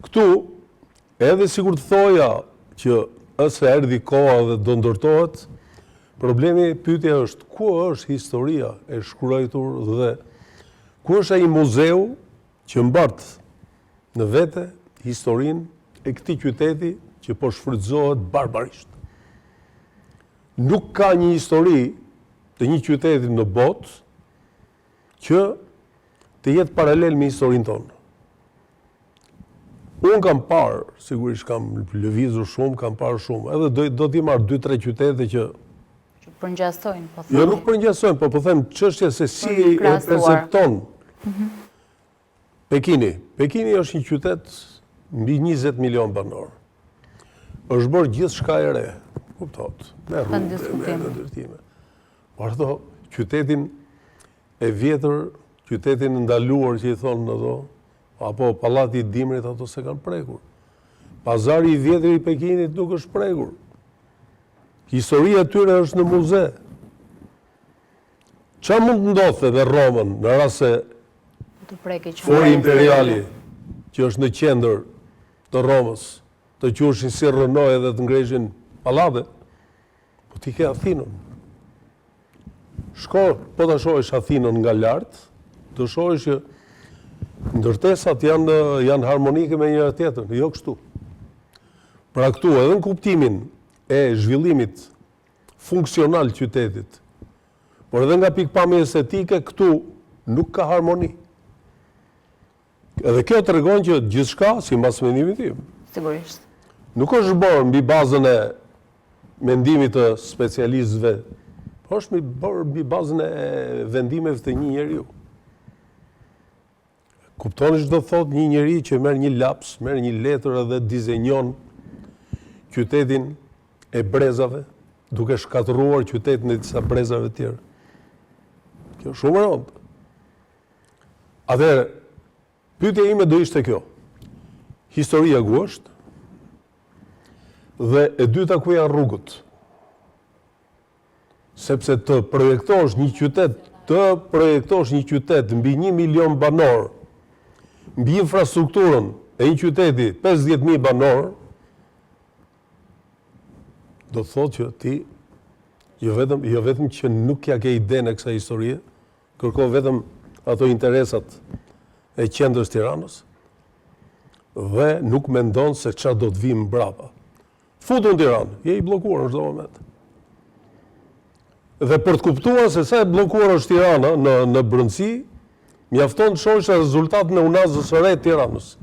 Këtu, edhe sikur të thoja që ëse erdhi koha dhe do ndërtohet, problemi pyetja është ku është historia e shkruar dhe ku është ai muzeu që mbart në vete historinë e këtij qyteti që po shfrytëzohet barbarisht. Nuk ka një histori të një qyteti në botë që të jetë paralel me historinë tonë. Unë kam parë, sigurisht kam lëvizur shumë, kam parë shumë, edhe do t'i marrë 2-3 qytete që përngjasojnë, po thënë. Jo, nuk përngjasojnë, po them çështja se si e percepton Pekini. Pekini është një qytet mbi 20 milion banor. Është bërë gjithçka e re, kuptohet, me rrugë, me ndërtime. Por ato qytetin e vjetër, qytetin ndaluar që i thonë ato, apo pallati i Dimrit, ato se kanë prekur. Pazari i vjetër i Pekinit nuk është prekur. Historia e tyre është në muze. Qa mund të ndodhte me Romën në rast se Fori Imperiali, që është në qendër të Romës, të quheshin si rënoj dhe të ngreshin pallate, po ti ke Athinën. Shko, po ta shohësh Athinën nga lart, të shohësh që ndërtesat janë harmonike me njëra tjetrën, jo kështu. Pra këtu, edhe në kuptimin e zhvillimit funksional qytetit, por edhe nga pikpamja estetike, këtu nuk ka harmoni. Edhe kjo tregon që gjithçka, sipas mendimit tim, sigurisht, nuk është bërë mbi bazën e mendimit të specialistëve, por është bërë mbi bazën e vendimeve të një njeriu. Kuptoni ç'do thotë një njeri që merr një laps, merr një letër dhe dizenjon qytetin e brezave, duke shkatërruar qytetin e disa brezave të tjerë. Kjo është shumë e rëndë. Atëherë, pyetja ime do ishte kjo. Historia ku është? Dhe e dyta ku janë rrugët? Sepse të projektosh një qytet mbi 1 milion banor, mbi infrastrukturën e një qyteti 50.000 banor, do të thotë që ti jo vetëm që nuk ja ke idenë e kësaj historie, kërko vetëm ato interesat e qendrës Tiranës dhe nuk mendon se çfarë do të vijë mbrapa. Futun Tiranë, je i bllokuar në çdo moment. Dhe për të kuptuar se sa e bllokuar është Tirana në brendësi, mjafton të shohësh rezultatin e unazës së re të Tiranës.